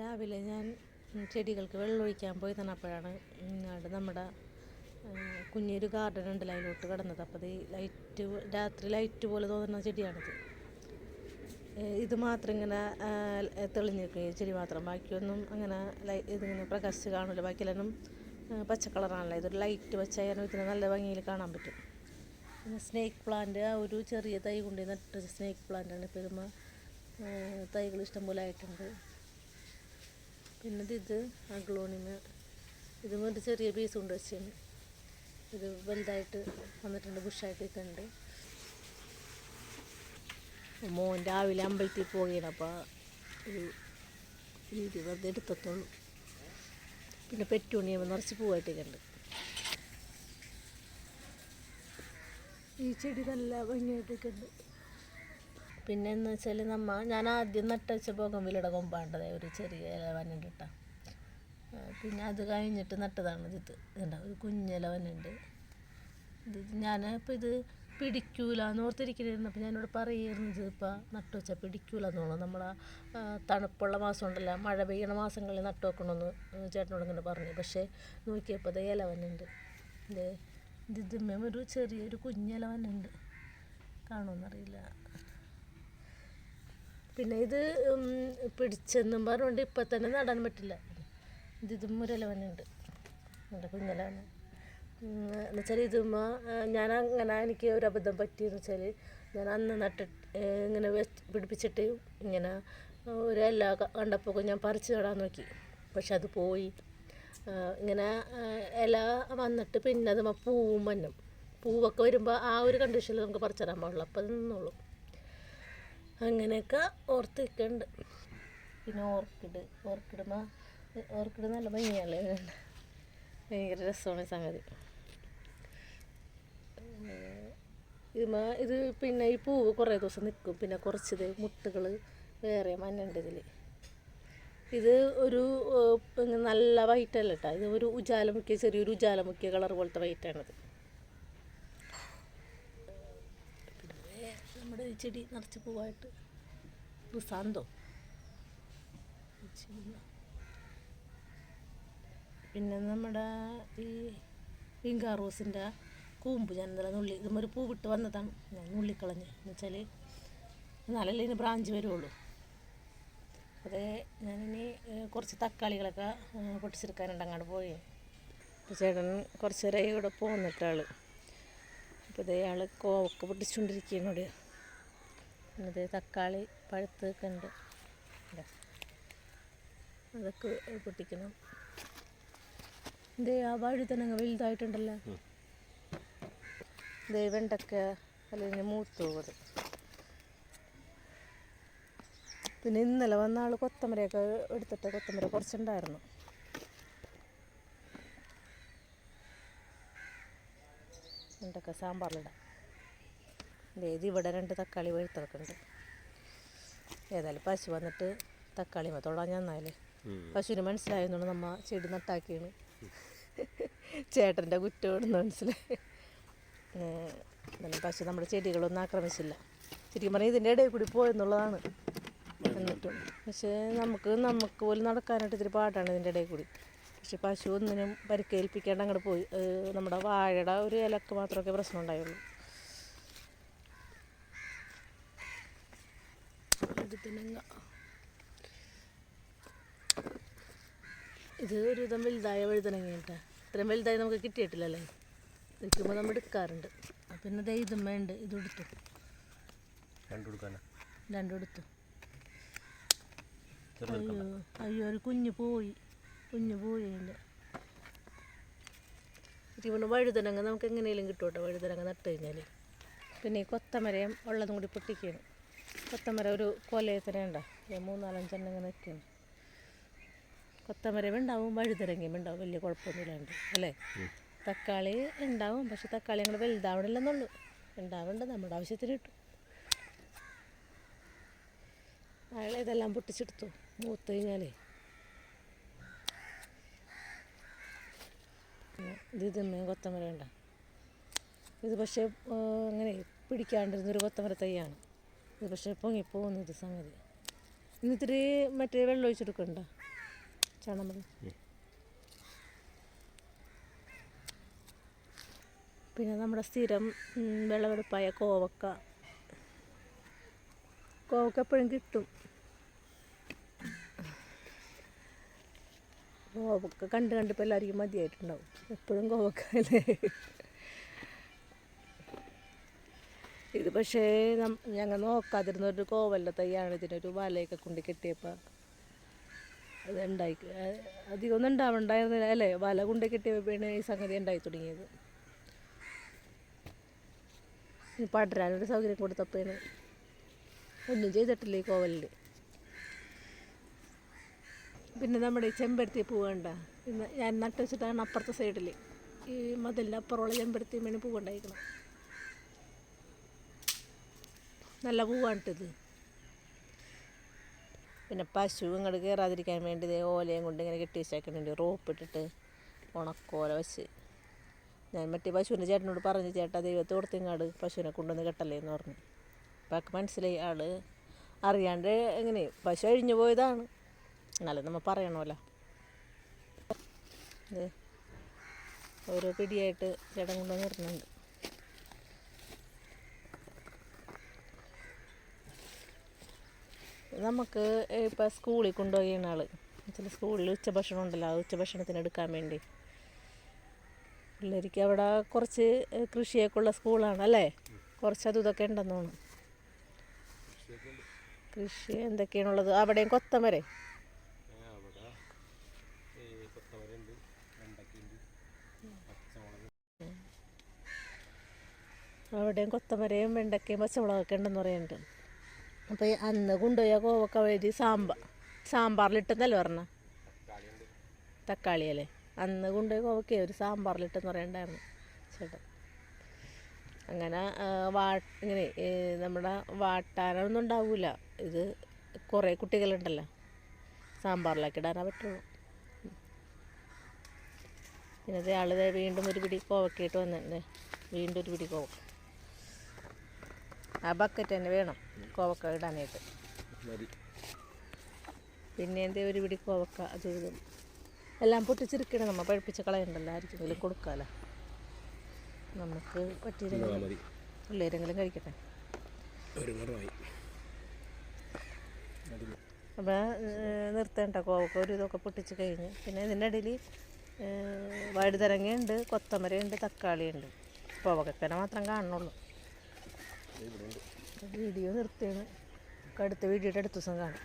രാവിലെ ഞാൻ ചെടികൾക്ക് വെള്ളമൊഴിക്കാൻ പോയി തന്നപ്പോഴാണ് നമ്മുടെ കുഞ്ഞൊരു ഗാർഡൻ ഉണ്ടല്ലോ അതിലോട്ട് കിടന്നത്. അപ്പോൾ ലൈറ്റ് രാത്രി ലൈറ്റ് പോലെ തോന്നുന്ന ചെടിയാണിത്. ഇത് മാത്രം ഇങ്ങനെ തെളിഞ്ഞ് നിൽക്കും, ഈ ചെടി മാത്രം. ബാക്കിയൊന്നും അങ്ങനെ ഇതിങ്ങനെ പ്രകാശിച്ച് കാണില്ല. ബാക്കിയെല്ലാം പച്ച കളറാണല്ലോ. ഇതൊരു ലൈറ്റ് വെച്ചാൽ ഇതിന് നല്ല ഭംഗിയിൽ കാണാൻ പറ്റും. പിന്നെ സ്നേക്ക് പ്ലാന്റ്, ആ ഒരു ചെറിയ തൈ കൊണ്ട് നട്ട സ്നേക്ക് പ്ലാന്റാണ്. ഇപ്പോൾ ഇതുമ്പോൾ തൈകൾ ഇഷ്ടംപോലെ ആയിട്ടുണ്ട്. പിന്നെ ഇത് അഗ്ലോണിമ, ഇതും ഒരു ചെറിയ പീസ് കൊണ്ട് വെച്ചാണ്. ഇത് വലുതായിട്ട് വന്നിട്ടുണ്ട്, ബുഷായിട്ട് നിൽക്കുന്നുണ്ട്. മോൻ രാവിലെ അമ്പലത്തിൽ പോവുകയാണ്, അപ്പോൾ ഒരു വീഡിയോ വെറുതെ എടുത്തുള്ളൂ. പിന്നെ പെറ്റൂണിയമ്മ നിറച്ച് പൂവായിട്ടൊക്കെയുണ്ട്. ഈ ചെടി നല്ല ഭംഗിയായിട്ടൊക്കെ ഉണ്ട്. പിന്നെ എന്ന് വെച്ചാൽ ഞാൻ ആദ്യം നട്ടുവെച്ച ബോഗൺവില്ലയുടെ കൊമ്പാണ്ടത് ഒരു ചെറിയ ഇല വന്നുണ്ട് കേട്ടോ. പിന്നെ അത് കഴിഞ്ഞിട്ട് നട്ടതാണ് ഇത്. ഇതുണ്ടാവും ഒരു കുഞ്ഞില വന്നുണ്ട്. ഞാനിപ്പോൾ ഇത് പിടിക്കൂല എന്ന് ഓർത്തിരിക്കണമായിരുന്നു. അപ്പോൾ ഞാനിവിടെ പറയുമായിരുന്നു, ഇത് ഇപ്പോൾ നട്ടു വെച്ചാൽ പിടിക്കൂല എന്ന് തോന്നുന്നു. നമ്മളാ തണുപ്പുള്ള മാസം ഉണ്ടല്ലോ, മഴ പെയ്യണ മാസങ്ങളിൽ നട്ടു വെക്കണമെന്ന് ചേട്ടനോട് ഇങ്ങനെ പറഞ്ഞു. പക്ഷേ നോക്കിയപ്പോൾ അത് ഇല വന്നുണ്ട്. ഇതിന്മേ ഒരു ചെറിയൊരു കുഞ്ഞില വന്നുണ്ട്, കാണുമെന്നറിയില്ല. പിന്നെ ഇത് പിടിച്ചെന്നും പറഞ്ഞുകൊണ്ട് ഇപ്പം തന്നെ നടാൻ പറ്റില്ല. ഇതും ഒരില വന്നുണ്ട്, നല്ല കുഞ്ഞില വന്ന്. എന്നുവെച്ചാൽ ഇതുമ്പോൾ ഞാൻ അങ്ങനെ എനിക്ക് ഒരു അബദ്ധം പറ്റിയെന്ന് വെച്ചാൽ, ഞാൻ അന്ന് ഇങ്ങനെ പിടിപ്പിച്ചിട്ട് ഇങ്ങനെ ഒരു ഇല കണ്ടപ്പോൾ ഞാൻ പറിച്ച് നടാൻ നോക്കി. പക്ഷെ അത് പോയി. ഇങ്ങനെ ഇല വന്നിട്ട് പിന്നെ അത് പൂവും വന്നും. പൂവൊക്കെ വരുമ്പോൾ ആ ഒരു കണ്ടീഷനിൽ നമുക്ക് പറിച്ചിടാൻ പാടുള്ളൂ, അപ്പോൾ അത് നിന്നോളും. അങ്ങനെയൊക്കെ ഓർത്തിട്ടുണ്ട്. പിന്നെ ഓർക്കിഡ് നല്ല ഭംഗിയല്ലേ, ഭയങ്കര രസമാണ് സംഗതി. ഇത് പിന്നെ ഈ പൂവ് കുറേ ദിവസം നിൽക്കും. പിന്നെ കുറച്ച് മുട്ടുകൾ വേറെ മഞ്ഞുണ്ട് ഇതിൽ. ഇത് ഒരു നല്ല വൈറ്റല്ല കേട്ടോ, ഇത് ഒരു ഉജാലമുക്കിയ, ചെറിയൊരു ഉജാലമുക്കിയ കളർ പോലത്തെ വൈറ്റാണിത്. പിന്നെ നമ്മുടെ ഈ ചെടി നിറച്ച് പൂവായിട്ട് റിസാന്തോ. പിന്നെ നമ്മുടെ ഈ പിങ്കാ റോസിൻ്റെ കൂമ്പ് ഞാൻ ഇന്നലെ ഇതുമൊരു പൂ വിട്ട് വന്നതാണ്, ഞാൻ നുള്ളിക്കളഞ്ഞ്. എന്ന് വെച്ചാൽ എന്നാലല്ലേ ഇതിന് ബ്രാഞ്ച് വരുള്ളൂ. അതേ ഞാനിനി കുറച്ച് തക്കാളികളൊക്കെ പൊട്ടിച്ചെടുക്കാനുണ്ട്, അങ്ങോട്ട് പോയി. അപ്പോൾ ചേട്ടൻ കുറച്ച് നേരം ഇവിടെ പോന്നിട്ടാൾ. അപ്പോൾ ഇതേ ആൾ കോവക്ക് പൊട്ടിച്ചുകൊണ്ടിരിക്കുന്നോട്. പിന്നെ തക്കാളി പഴുത്തൊക്കെ ഉണ്ട്, അതൊക്കെ പൊട്ടിക്കണം. ആ വഴുതനങ്ങ വലുതായിട്ടുണ്ടല്ലോ. വെണ്ടക്ക അല്ലെങ്കിൽ മൂത്ത് പോകുന്നത്. പിന്നെ ഇന്നലെ വന്ന ആൾ കൊത്തമരയൊക്കെ എടുത്തിട്ട്, കൊത്തമര കുറച്ചുണ്ടായിരുന്നു. വെണ്ടക്ക സാമ്പാറിലിടാം. ഇവിടെ 2 തക്കാളി പഴുത്തൊക്കെയുണ്ട്. ഏതായാലും പശു വന്നിട്ട് തക്കാളി തൊടാൻ നന്നായാലേ. പശുവിന് മനസ്സിലായെന്നാണ് നമ്മ ചെടി നട്ടാക്കിയാണ്. ചേട്ടൻ്റെ കുറ്റമെന്ന് മനസ്സിലായി. പശു നമ്മുടെ ചെടികളൊന്നും ആക്രമിച്ചില്ല. ശരിക്കും പറഞ്ഞാൽ ഇതിൻ്റെ ഇടയിൽ കൂടി പോയെന്നുള്ളതാണ്. എന്നിട്ടും പക്ഷേ നമുക്ക് പോലും നടക്കാനായിട്ട് ഇത്തിരി പാട്ടാണ് ഇതിൻ്റെ ഇടയിൽ കൂടി. പക്ഷെ പശു ഒന്നിനും പരിക്കേൽപ്പിക്കാണ്ട് അങ്ങോട്ട് പോയി. നമ്മുടെ വാഴയുടെ ഒരു ഇലക്ക് മാത്രമൊക്കെ പ്രശ്നം ഉണ്ടായുള്ളൂ. ഇത് ഒരു വിധം വലുതായ വഴുതനങ്ങ കേട്ടോ. ഇത്രയും വലുതായി നമുക്ക് കിട്ടിയിട്ടില്ലല്ലേ, നിൽക്കുമ്പോൾ നമ്മൾ എടുക്കാറുണ്ട്. പിന്നെ ഇതുമ്മ ഉണ്ട്, ഇതെടുത്തു, രണ്ടും എടുത്തു. അയ്യോ ഒരു കുഞ്ഞ് പോയി അതിൻ്റെ. ശരിക്കും വഴുതനങ്ങ നമുക്ക് എങ്ങനെയെങ്കിലും കിട്ടും കേട്ടോ, വഴുതനങ്ങ നട്ട് കഴിഞ്ഞാൽ. പിന്നെ ഈ കൊത്തമരയും ഉള്ളതും കൂടി പൊട്ടിക്കുകയാണ്. കൊത്തമര ഒരു കൊലയത്തനെ ഉണ്ടോ, 3-4-5 എണ്ണം ഇങ്ങനെ നിൽക്കുകയാണ്. കൊത്തമരം ഉണ്ടാവും, വഴുതനങ്ങയും ഉണ്ടാവും, വലിയ കുഴപ്പമൊന്നുമില്ലാണ്ട് അല്ലേ. തക്കാളി ഉണ്ടാവും, പക്ഷെ തക്കാളി ഞങ്ങൾ വലുതാവണില്ലെന്നുള്ളൂ. ഉണ്ടാവുന്നുണ്ട്, നമ്മുടെ ആവശ്യത്തിന് കിട്ടും. അയാൾ ഇതെല്ലാം പൊട്ടിച്ചെടുത്തു മൂത്ത് കഴിഞ്ഞാലേ. ഇതമ്മയും കൊത്തമര ഉണ്ടോ. ഇത് പക്ഷേ അങ്ങനെ പിടിക്കാണ്ടിരുന്നൊരു കൊത്തമര തൈയാണ് ഇത്. പക്ഷേ പൊങ്ങിപ്പോകുന്നു ഇത് സംഗതി. ഇന്നിത്തിരി മറ്റേ വെള്ളം ഒഴിച്ചെടുക്കണ്ട ചാണകം. പിന്നെ നമ്മുടെ സ്ഥിരം വിളവെടുപ്പായ കോവക്ക എപ്പോഴും കിട്ടും. കോവക്ക കണ്ടിപ്പോൾ എല്ലാവർക്കും മതിയായിട്ടുണ്ടാവും. എപ്പോഴും കോവക്ക അല്ലേ. ഇത് പക്ഷേ ഞങ്ങൾ നോക്കാതിരുന്നൊരു കോവലിൻ്റെ തൈയാണ്. ഇതിനൊരു വലയൊക്കെ കൊണ്ട് കെട്ടിയപ്പോൾ അതുണ്ടായി. അധികം ഒന്നും ഉണ്ടാവണ്ടായിരുന്നില്ല അല്ലേ. വല കൊണ്ട് കെട്ടിയപ്പോഴാണ് ഈ സംഗതി ഉണ്ടായി തുടങ്ങിയത്. പടരാനൊരു സൗകര്യം കൊടുത്തപ്പോഴാണ്. ഒന്നും ചെയ്തിട്ടില്ല ഈ കോവലിൽ. പിന്നെ നമ്മുടെ ഈ ചെമ്പരത്തി പൂ വേണ്ട, ഇന്ന് ഞാൻ നട്ട് വെച്ചിട്ടാണ് അപ്പുറത്തെ സൈഡിൽ ഈ മതിലിൻ്റെ അപ്പുറമുള്ള ചെമ്പരത്തി മണി പൂവുണ്ടായിരിക്കണം. നല്ല പൂവാണിട്ടത്. പിന്നെ പശു ഇങ്ങോട്ട് കയറാതിരിക്കാൻ വേണ്ടി ഓലയും കൊണ്ട് ഇങ്ങനെ കെട്ടി വെച്ചേക്കുന്നുണ്ട്. റോപ്പ് ഇട്ടിട്ട് ഉണക്കോല വെച്ച്. ഞാൻ മറ്റേ പശുവിൻ്റെ ചേട്ടനോട് പറഞ്ഞു, ചേട്ടാ ദൈവത്തെ കൊടുത്തിങ്ങാട് പശുവിനെ കൊണ്ടുവന്ന് കെട്ടല്ലേ എന്ന് പറഞ്ഞു. അപ്പം ആൾക്ക് മനസ്സിലായി. ആൾ അറിയാണ്ട് എങ്ങനെ പശു അഴിഞ്ഞു പോയതാണ്. എന്നാലും നമ്മൾ പറയണമല്ലോ. ഓരോ പിടിയായിട്ട് ചേട്ടൻ കൊണ്ടുവന്ന് നിർത്തുന്നുണ്ട്. നമുക്ക് ഇപ്പം സ്കൂളിൽ കൊണ്ടുപോകുന്ന ആൾ ചില സ്കൂളിൽ ഉച്ചഭക്ഷണം ഉണ്ടല്ലോ, ആ ഉച്ചഭക്ഷണത്തിന് എടുക്കാൻ വേണ്ടി പിള്ളേർക്ക് അവിടെ കുറച്ച് കൃഷിയൊക്കെ ഉള്ള സ്കൂളാണ് അല്ലേ. കുറച്ച് അതും ഇതൊക്കെ ഉണ്ടെന്ന് തോന്നുന്നു. കൃഷി എന്തൊക്കെയാണുള്ളത് അവിടെയും? കൊത്തമരം, അവിടെയും കൊത്തമരയും വെണ്ടക്കയും പച്ചമുളകൊക്കെ ഉണ്ടെന്ന് പറയുന്നുണ്ട്. അപ്പോൾ അന്ന് കൊണ്ടുപോയ കോവക്ക വഴി സാമ്പാറിലിട്ടെന്നല്ലേ പറഞ്ഞ തക്കാളി അല്ലേ. അന്ന് കൊണ്ടുപോയി കോവക്ക ഒരു സാമ്പാറിലിട്ടെന്ന് പറയണ്ടായിരുന്നു ചേട്ടൻ. അങ്ങനെ ഇങ്ങനെ നമ്മുടെ വാട്ടാനൊന്നും ഉണ്ടാവില്ല. ഇത് കുറേ കുട്ടികളുണ്ടല്ലോ, സാമ്പാറിലാക്കി ഇടാനേ പറ്റുള്ളൂ. പിന്നെ ആൾ വീണ്ടും ഒരു പിടി കോവക്കയിട്ട് വന്നിട്ടുണ്ട്. വീണ്ടും ഒരു പിടി കോവക്ക. ആ ബക്കറ്റ് തന്നെ വേണം കോവക്ക ഇടാനായിട്ട്. പിന്നെ എന്തേ ഒരു പിടി കോവക്ക അത് ഇതും എല്ലാം പൊട്ടിച്ചിരിക്കണം. നമ്മൾ പഴുപ്പിച്ച കളയണ്ടല്ലോ, ആർക്കെങ്കിലും കൊടുക്കാമല്ലോ. നമുക്ക് പറ്റിയില്ലെങ്കിൽ പിള്ളേരെങ്കിലും കഴിക്കട്ടെ. അപ്പോൾ നിർത്തേണ്ട. കോവക്ക ഒരു ഇതൊക്കെ പൊട്ടിച്ച് കഴിഞ്ഞ് പിന്നെ ഇതിൻ്റെ ഇടയിൽ വഴുതനങ്ങയുണ്ട്, കൊത്തമരയുണ്ട്, തക്കാളിയുണ്ട്. കോവക്കനെ മാത്രം കാണുന്നുള്ളൂ. വീഡിയോ നിർത്തിയാണ്. അടുത്ത വീഡിയോയുടെ അടുത്ത ദിവസം കാണാം.